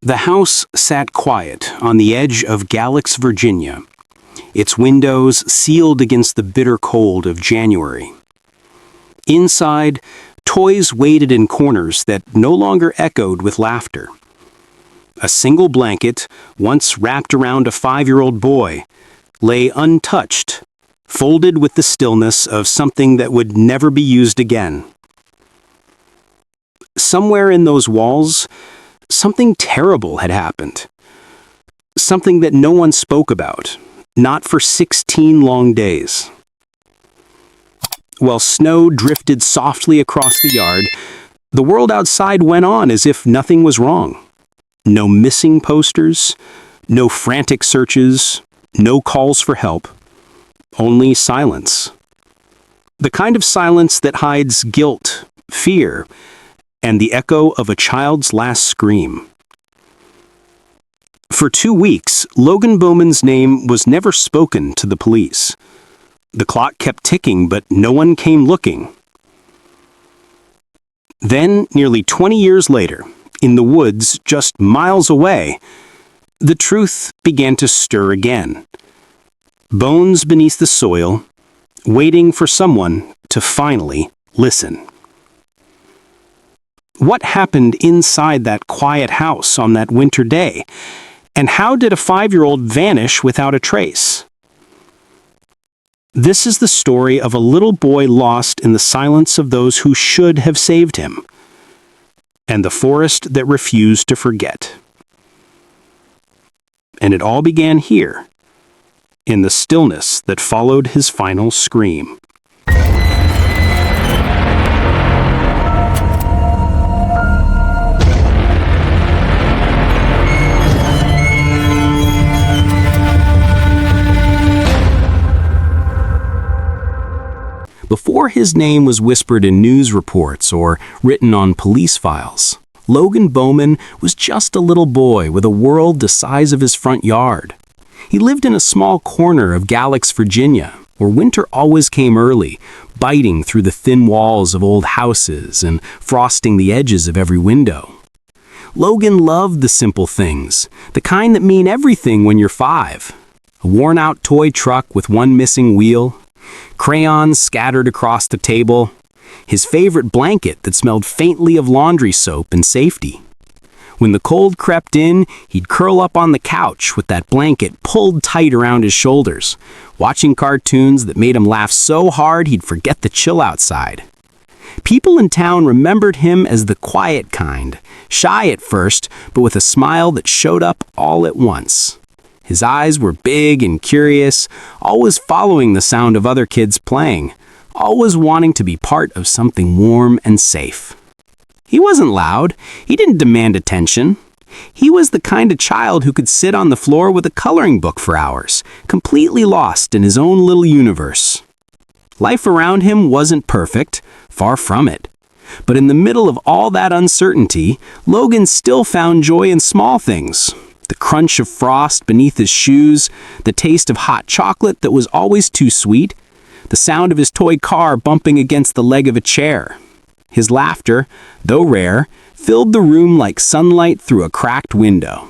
The house sat quiet on the edge of Galax, Virginia, its windows sealed against the bitter cold of January. Inside, toys waited in corners that no longer echoed with laughter. A single blanket, once wrapped around a 5-year-old boy, lay untouched, folded with the stillness of something that would never be used again. Somewhere in those walls, something terrible had happened. Something that no one spoke about, not for 16 long days. While snow drifted softly across the yard, the world outside went on as if nothing was wrong. No missing posters, no frantic searches, no calls for help, only silence. The kind of silence that hides guilt, fear, and the echo of a child's last scream. For 2 weeks, Logan Bowman's name was never spoken to the police. The clock kept ticking, but no one came looking. Then, nearly 20 years later, in the woods just miles away, the truth began to stir again. Bones beneath the soil, waiting for someone to finally listen. What happened inside that quiet house on that winter day? And how did a 5-year-old vanish without a trace? This is the story of a little boy lost in the silence of those who should have saved him, and the forest that refused to forget. And it all began here, in the stillness that followed his final scream. Before his name was whispered in news reports or written on police files, Logan Bowman was just a little boy with a world the size of his front yard. He lived in a small corner of Galax, Virginia, where winter always came early, biting through the thin walls of old houses and frosting the edges of every window. Logan loved the simple things, the kind that mean everything when you're 5. A worn-out toy truck with one missing wheel, crayons scattered across the table, his favorite blanket that smelled faintly of laundry soap and safety. When the cold crept in, he'd curl up on the couch with that blanket pulled tight around his shoulders, watching cartoons that made him laugh so hard he'd forget the chill outside. People in town remembered him as the quiet kind, shy at first, but with a smile that showed up all at once. His eyes were big and curious, always following the sound of other kids playing, always wanting to be part of something warm and safe. He wasn't loud. He didn't demand attention. He was the kind of child who could sit on the floor with a coloring book for hours, completely lost in his own little universe. Life around him wasn't perfect, far from it. But in the middle of all that uncertainty, Logan still found joy in small things. The crunch of frost beneath his shoes, the taste of hot chocolate that was always too sweet, the sound of his toy car bumping against the leg of a chair. His laughter, though rare, filled the room like sunlight through a cracked window.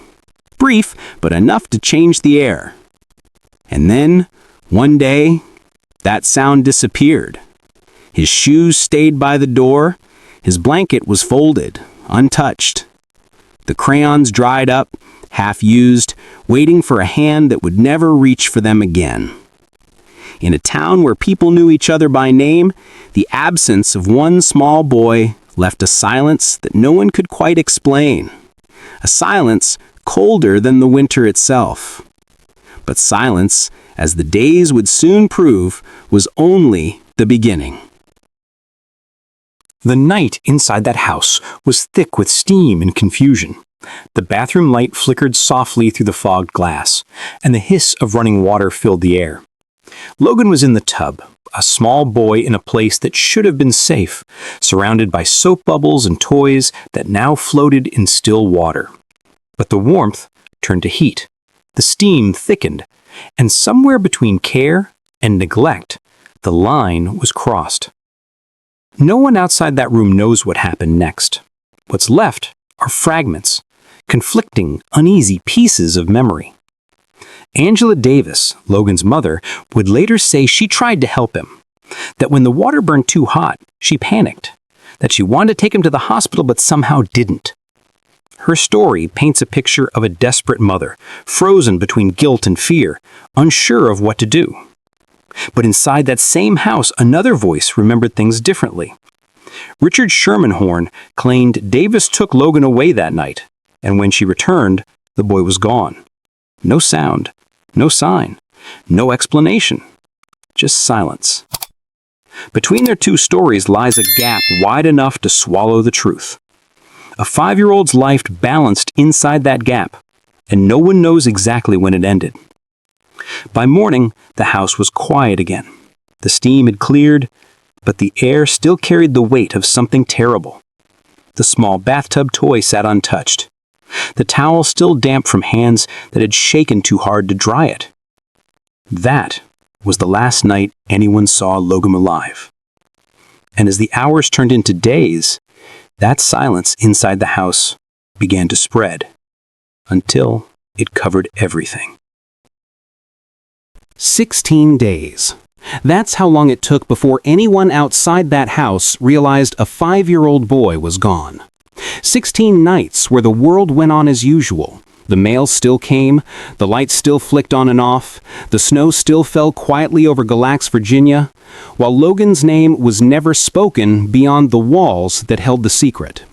Brief, but enough to change the air. And then, one day, that sound disappeared. His shoes stayed by the door, his blanket was folded, untouched. The crayons dried up, half-used, waiting for a hand that would never reach for them again. In a town where people knew each other by name, the absence of one small boy left a silence that no one could quite explain. A silence colder than the winter itself. But silence, as the days would soon prove, was only the beginning. The night inside that house was thick with steam and confusion. The bathroom light flickered softly through the fogged glass, and the hiss of running water filled the air. Logan was in the tub, a small boy in a place that should have been safe, surrounded by soap bubbles and toys that now floated in still water. But the warmth turned to heat, the steam thickened, and somewhere between care and neglect, the line was crossed. No one outside that room knows what happened next. What's left are fragments, conflicting, uneasy pieces of memory. Angela Davis, Logan's mother, would later say she tried to help him, that when the water burned too hot, she panicked, that she wanted to take him to the hospital but somehow didn't. Her story paints a picture of a desperate mother, frozen between guilt and fear, unsure of what to do. But inside that same house, another voice remembered things differently. Richard Shermanhorn claimed Davis took Logan away that night, and when she returned, the boy was gone. No sound, no sign, no explanation, just silence. Between their two stories lies a gap wide enough to swallow the truth. A 5-year-old's life balanced inside that gap, and no one knows exactly when it ended. By morning, the house was quiet again. The steam had cleared, but the air still carried the weight of something terrible. The small bathtub toy sat untouched, the towel still damp from hands that had shaken too hard to dry it. That was the last night anyone saw Logan alive. And as the hours turned into days, that silence inside the house began to spread, until it covered everything. 16 days. That's how long it took before anyone outside that house realized a 5-year-old boy was gone. 16 nights where the world went on as usual. The mail still came, the lights still flicked on and off, the snow still fell quietly over Galax, Virginia, while Logan's name was never spoken beyond the walls that held the secret.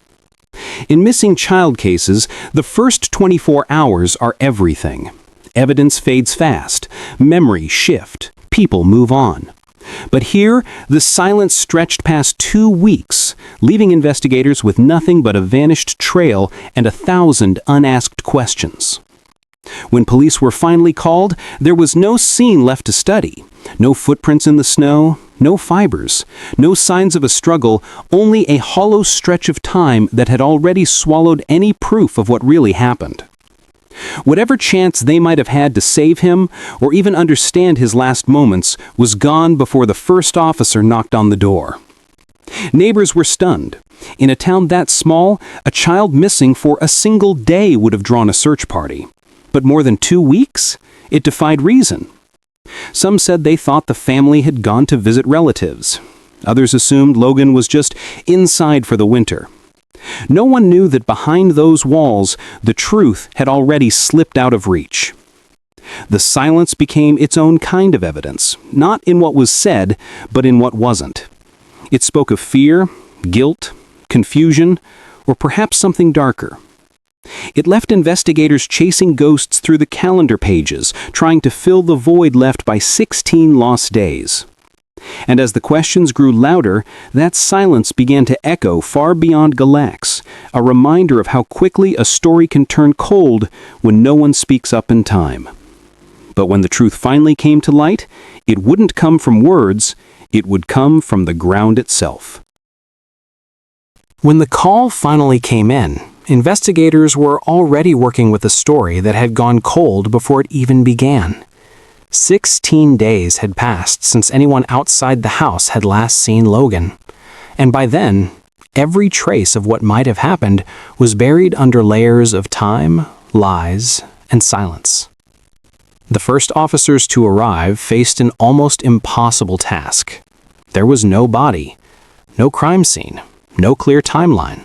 In missing child cases, the first 24 hours are everything. Evidence fades fast, memories shift, people move on. But here, the silence stretched past 2 weeks, leaving investigators with nothing but a vanished trail and 1,000 unasked questions. When police were finally called, there was no scene left to study. No footprints in the snow, no fibers, no signs of a struggle, only a hollow stretch of time that had already swallowed any proof of what really happened. Whatever chance they might have had to save him or even understand his last moments was gone before the first officer knocked on the door. Neighbors were stunned. In a town that small, a child missing for a single day would have drawn a search party. But more than 2 weeks? It defied reason. Some said they thought the family had gone to visit relatives. Others assumed Logan was just inside for the winter. No one knew that behind those walls, the truth had already slipped out of reach. The silence became its own kind of evidence, not in what was said, but in what wasn't. It spoke of fear, guilt, confusion, or perhaps something darker. It left investigators chasing ghosts through the calendar pages, trying to fill the void left by 16 lost days. And as the questions grew louder, that silence began to echo far beyond Galax, a reminder of how quickly a story can turn cold when no one speaks up in time. But when the truth finally came to light, it wouldn't come from words, it would come from the ground itself. When the call finally came in, investigators were already working with a story that had gone cold before it even began. 16 days had passed since anyone outside the house had last seen Logan. And by then, every trace of what might have happened was buried under layers of time, lies, and silence. The first officers to arrive faced an almost impossible task. There was no body, no crime scene, no clear timeline.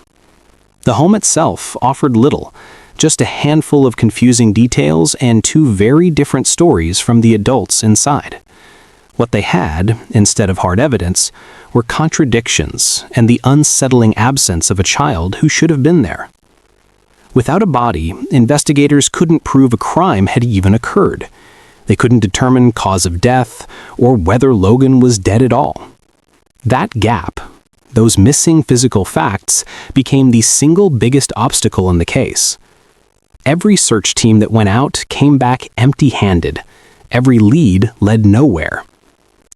The home itself offered little, just a handful of confusing details and 2 very different stories from the adults inside. What they had, instead of hard evidence, were contradictions and the unsettling absence of a child who should have been there. Without a body, investigators couldn't prove a crime had even occurred. They couldn't determine cause of death or whether Logan was dead at all. That gap, those missing physical facts, became the single biggest obstacle in the case. Every search team that went out came back empty-handed. Every lead led nowhere.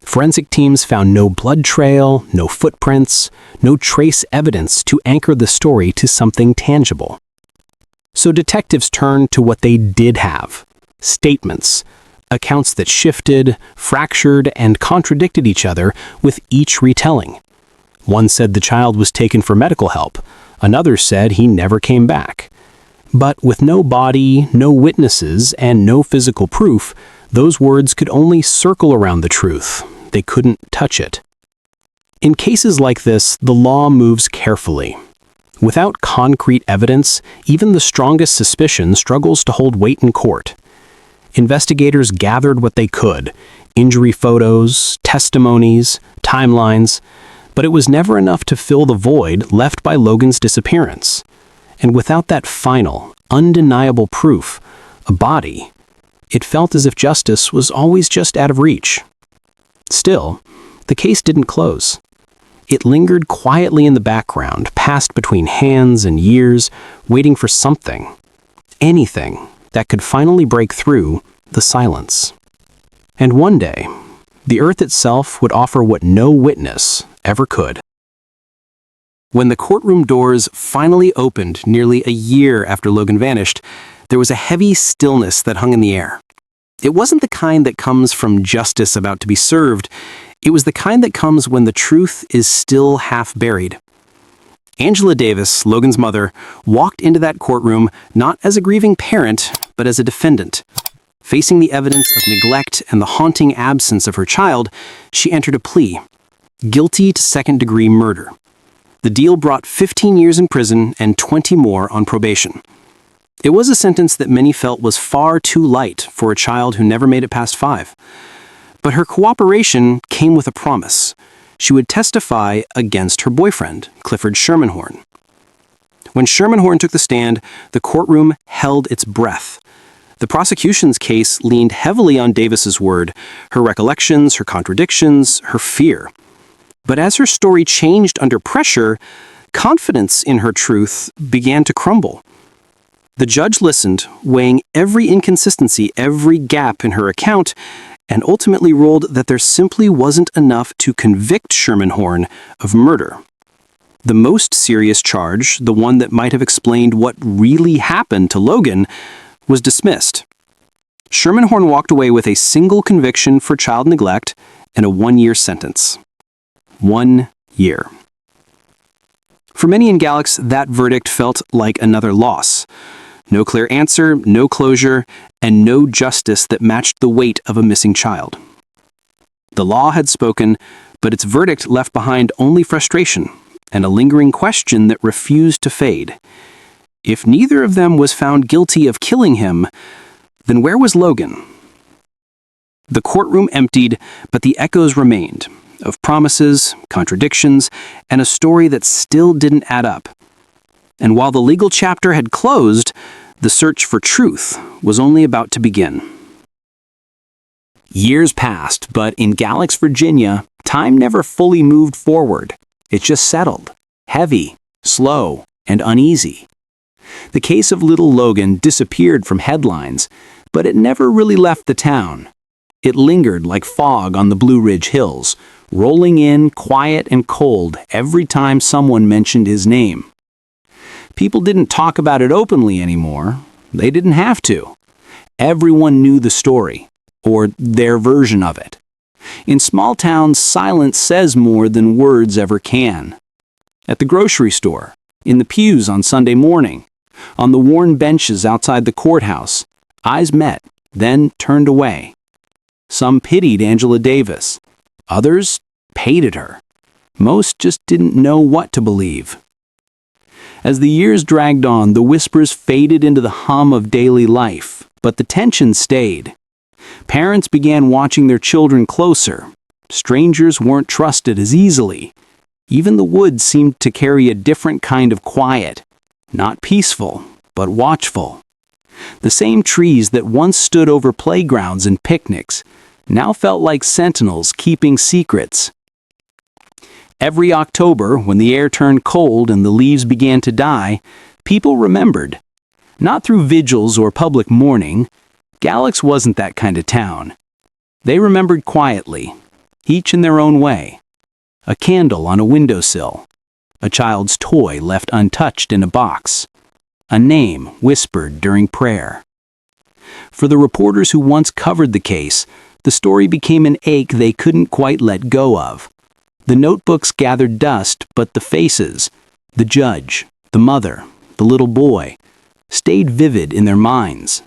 Forensic teams found no blood trail, no footprints, no trace evidence to anchor the story to something tangible. So detectives turned to what they did have: statements, accounts that shifted, fractured, and contradicted each other with each retelling. One said the child was taken for medical help. Another said he never came back. But with no body, no witnesses, and no physical proof, those words could only circle around the truth. They couldn't touch it. In cases like this, the law moves carefully. Without concrete evidence, even the strongest suspicion struggles to hold weight in court. Investigators gathered what they could: injury photos, testimonies, timelines, but it was never enough to fill the void left by Logan's disappearance. And without that final, undeniable proof, a body, it felt as if justice was always just out of reach. Still, the case didn't close. It lingered quietly in the background, passed between hands and years, waiting for something, anything, that could finally break through the silence. And one day, the earth itself would offer what no witness ever could. When the courtroom doors finally opened nearly a year after Logan vanished, there was a heavy stillness that hung in the air. It wasn't the kind that comes from justice about to be served. It was the kind that comes when the truth is still half buried. Angela Davis, Logan's mother, walked into that courtroom not as a grieving parent, but as a defendant. Facing the evidence of neglect and the haunting absence of her child, she entered a plea: guilty to second-degree murder. The deal brought 15 years in prison and 20 more on probation. It was a sentence that many felt was far too light for a child who never made it past 5. But her cooperation came with a promise. She would testify against her boyfriend, Clifford Shermanhorn. When Shermanhorn took the stand, the courtroom held its breath. The prosecution's case leaned heavily on Davis's word, her recollections, her contradictions, her fear. But as her story changed under pressure, confidence in her truth began to crumble. The judge listened, weighing every inconsistency, every gap in her account, and ultimately ruled that there simply wasn't enough to convict Shermanhorn of murder. The most serious charge, the one that might have explained what really happened to Logan, was dismissed. Shermanhorn walked away with a single conviction for child neglect and a 1-year sentence. 1 year. For many in Galax, that verdict felt like another loss. No clear answer, no closure, and no justice that matched the weight of a missing child. The law had spoken, but its verdict left behind only frustration and a lingering question that refused to fade. If neither of them was found guilty of killing him, then where was Logan? The courtroom emptied, but the echoes remained, of promises, contradictions, and a story that still didn't add up. And while the legal chapter had closed, the search for truth was only about to begin. Years passed, but in Galax, Virginia, time never fully moved forward. It just settled, heavy, slow, and uneasy. The case of little Logan disappeared from headlines, but it never really left the town. It lingered like fog on the Blue Ridge Hills, rolling in quiet and cold every time someone mentioned his name. People didn't talk about it openly anymore. They didn't have to. Everyone knew the story, or their version of it. In small towns, silence says more than words ever can. At the grocery store, in the pews on Sunday morning, on the worn benches outside the courthouse, eyes met, then turned away. Some pitied Angela Davis. Others hated her. Most just didn't know what to believe. As the years dragged on, the whispers faded into the hum of daily life, but the tension stayed. Parents began watching their children closer. Strangers weren't trusted as easily. Even the woods seemed to carry a different kind of quiet, not peaceful, but watchful. The same trees that once stood over playgrounds and picnics now felt like sentinels keeping secrets. Every October, when the air turned cold and the leaves began to die, people remembered. Not through vigils or public mourning. Galax wasn't that kind of town. They remembered quietly, each in their own way. A candle on a windowsill. A child's toy left untouched in a box. A name whispered during prayer. For the reporters who once covered the case, the story became an ache they couldn't quite let go of. The notebooks gathered dust, but the faces, the judge, the mother, the little boy, stayed vivid in their minds.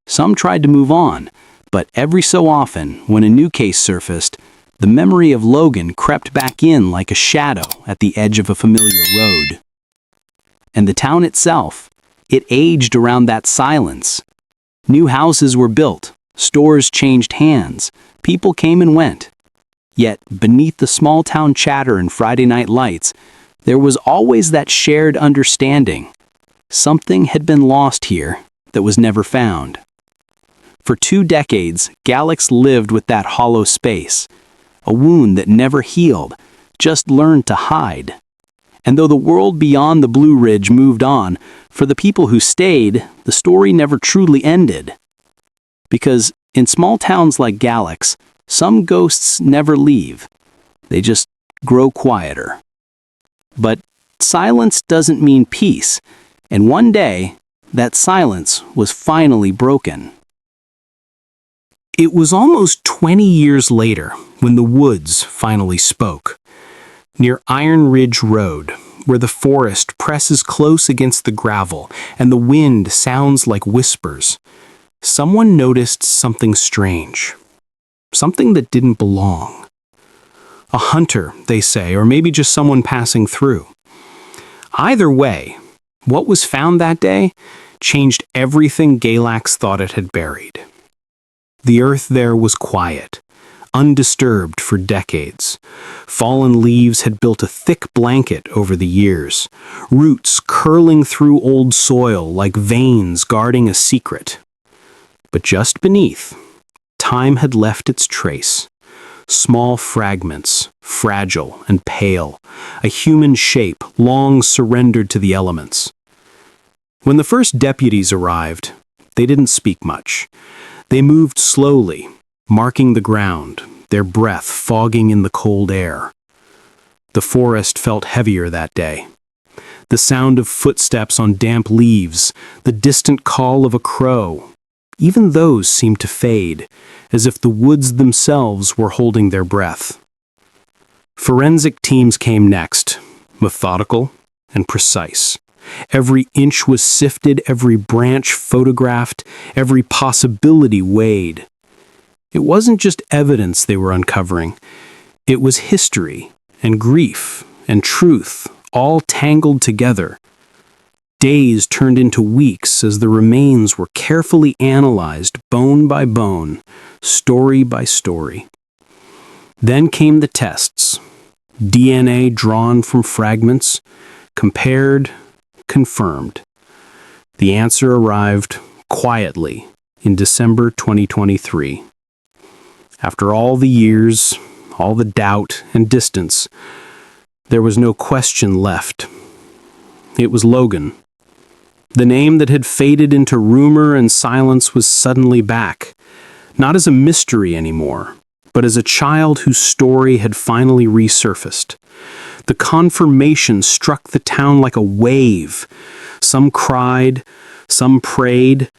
Some tried to move on, but every so often, when a new case surfaced, the memory of Logan crept back in like a shadow at the edge of a familiar road. And the town itself, it aged around that silence. New houses were built, stores changed hands, people came and went. Yet, beneath the small-town chatter and Friday night lights, there was always that shared understanding. Something had been lost here that was never found. For 2 decades, Galax lived with that hollow space, a wound that never healed, just learned to hide. And though the world beyond the Blue Ridge moved on, for the people who stayed, the story never truly ended. Because in small towns like Galax, some ghosts never leave. They just grow quieter. But silence doesn't mean peace, and one day, that silence was finally broken. It was almost 20 years later when the woods finally spoke. Near Iron Ridge Road, where the forest presses close against the gravel and the wind sounds like whispers, someone noticed something strange. Something that didn't belong. A hunter, they say, or maybe just someone passing through. Either way, what was found that day changed everything Galax thought it had buried. The earth there was quiet, undisturbed for decades. Fallen leaves had built a thick blanket over the years, roots curling through old soil like veins guarding a secret. But just beneath, time had left its trace. Small fragments, fragile and pale, a human shape long surrendered to the elements. When the first deputies arrived, they didn't speak much. They moved slowly, marking the ground, their breath fogging in the cold air. The forest felt heavier that day. The sound of footsteps on damp leaves, the distant call of a crow, even those seemed to fade, as if the woods themselves were holding their breath. Forensic teams came next, methodical and precise. Every inch was sifted, every branch photographed, every possibility weighed. It wasn't just evidence they were uncovering. It was history and grief and truth, all tangled together. Days turned into weeks as the remains were carefully analyzed bone by bone, story by story. Then came the tests. DNA drawn from fragments, compared, confirmed. The answer arrived quietly in December 2023. After all the years, all the doubt and distance, there was no question left. It was Logan. The name that had faded into rumor and silence was suddenly back, not as a mystery anymore, but as a child whose story had finally resurfaced. The confirmation struck the town like a wave. Some cried, some prayed,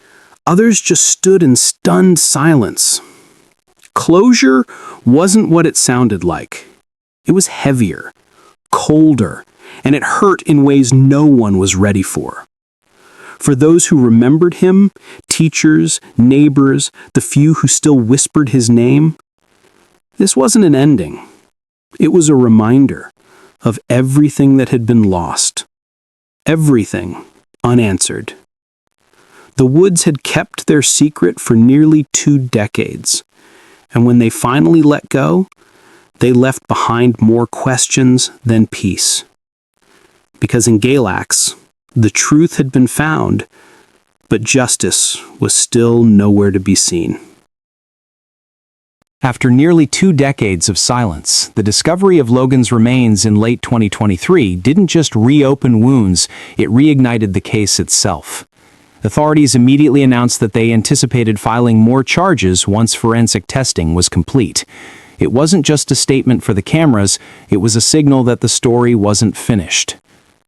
others just stood in stunned silence. Closure wasn't what it sounded like. It was heavier, colder, and it hurt in ways no one was ready for. For those who remembered him, teachers, neighbors, the few who still whispered his name, this wasn't an ending. It was a reminder of everything that had been lost, everything unanswered. The woods had kept their secret for nearly 2 decades, and when they finally let go, they left behind more questions than peace. Because in Galax, the truth had been found, but justice was still nowhere to be seen. After nearly 2 decades of silence, the discovery of Logan's remains in late 2023 didn't just reopen wounds, it reignited the case itself. Authorities immediately announced that they anticipated filing more charges once forensic testing was complete. It wasn't just a statement for the cameras, it was a signal that the story wasn't finished.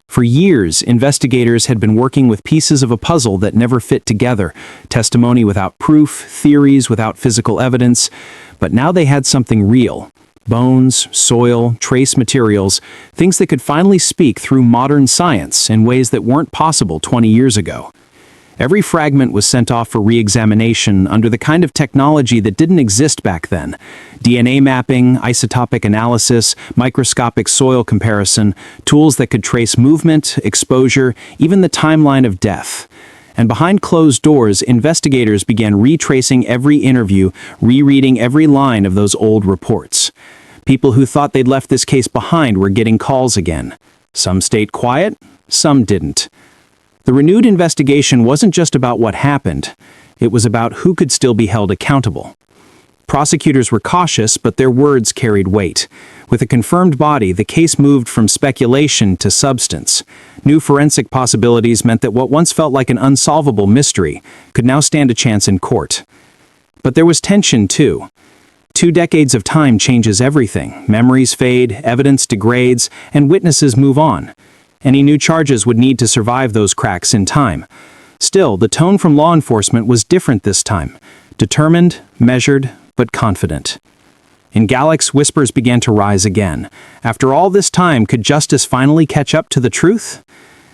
For years, investigators had been working with pieces of a puzzle that never fit together, testimony without proof, theories without physical evidence, but now they had something real. Bones, soil, trace materials, things that could finally speak through modern science in ways that weren't possible 20 years ago. Every fragment was sent off for re-examination under the kind of technology that didn't exist back then. DNA mapping, isotopic analysis, microscopic soil comparison, tools that could trace movement, exposure, even the timeline of death. And behind closed doors, investigators began retracing every interview, rereading every line of those old reports. People who thought they'd left this case behind were getting calls again. Some stayed quiet, some didn't. The renewed investigation wasn't just about what happened, it was about who could still be held accountable. Prosecutors were cautious, but their words carried weight. With a confirmed body, the case moved from speculation to substance. New forensic possibilities meant that what once felt like an unsolvable mystery could now stand a chance in court. But there was tension, too. 2 decades of time changes everything. Memories fade, evidence degrades, and witnesses move on. Any new charges would need to survive those cracks in time. Still, the tone from law enforcement was different this time. Determined, measured, but confident. In Galax, whispers began to rise again. After all this time, could justice finally catch up to the truth?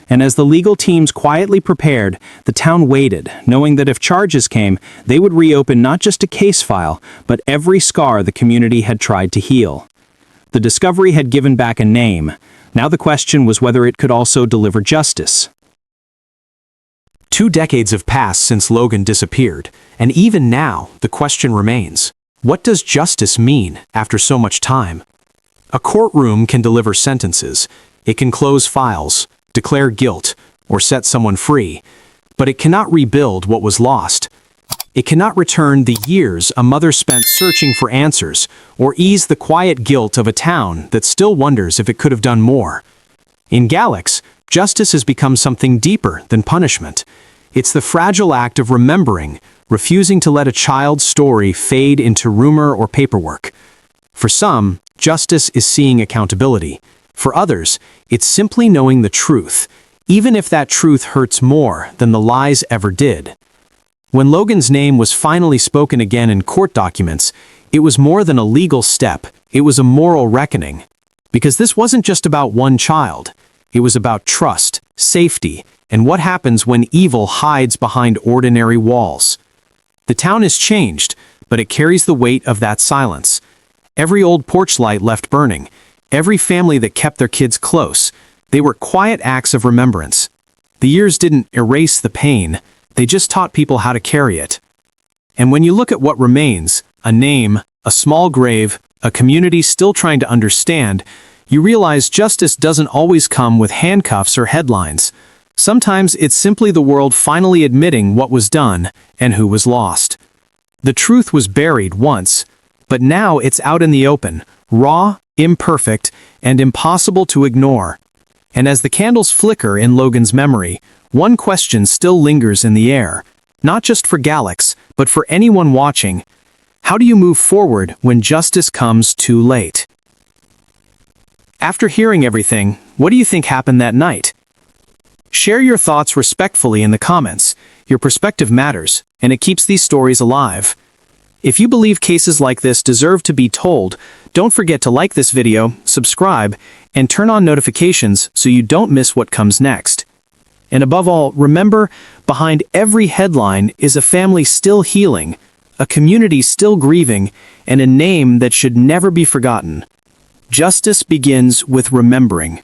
And as the legal teams quietly prepared, the town waited, knowing that if charges came, they would reopen not just a case file, but every scar the community had tried to heal. The discovery had given back a name. Now the question was whether it could also deliver justice. 2 decades have passed since Logan disappeared, and even now, the question remains. What does justice mean after so much time? A courtroom can deliver sentences. It can close files, declare guilt, or set someone free. But it cannot rebuild what was lost. It cannot return the years a mother spent searching for answers, or ease the quiet guilt of a town that still wonders if it could have done more. In Galax, justice has become something deeper than punishment. It's the fragile act of remembering, refusing to let a child's story fade into rumor or paperwork. For some, justice is seeing accountability. For others, it's simply knowing the truth, even if that truth hurts more than the lies ever did. When Logan's name was finally spoken again in court documents, it was more than a legal step, it was a moral reckoning. Because this wasn't just about one child. It was about trust, safety, and what happens when evil hides behind ordinary walls. The town has changed, but it carries the weight of that silence. Every old porch light left burning, every family that kept their kids close, they were quiet acts of remembrance. The years didn't erase the pain, they just taught people how to carry it. And when you look at what remains, a name, a small grave, a community still trying to understand, you realize justice doesn't always come with handcuffs or headlines. Sometimes it's simply the world finally admitting what was done and who was lost. The truth was buried once, but now it's out in the open, raw, imperfect, and impossible to ignore. And as the candles flicker in Logan's memory, one question still lingers in the air, not just for Galax, but for anyone watching. How do you move forward when justice comes too late? After hearing everything, what do you think happened that night? Share your thoughts respectfully in the comments. Your perspective matters, and it keeps these stories alive. If you believe cases like this deserve to be told, don't forget to like this video, subscribe, and turn on notifications so you don't miss what comes next. And above all, remember, behind every headline is a family still healing, a community still grieving, and a name that should never be forgotten. Justice begins with remembering.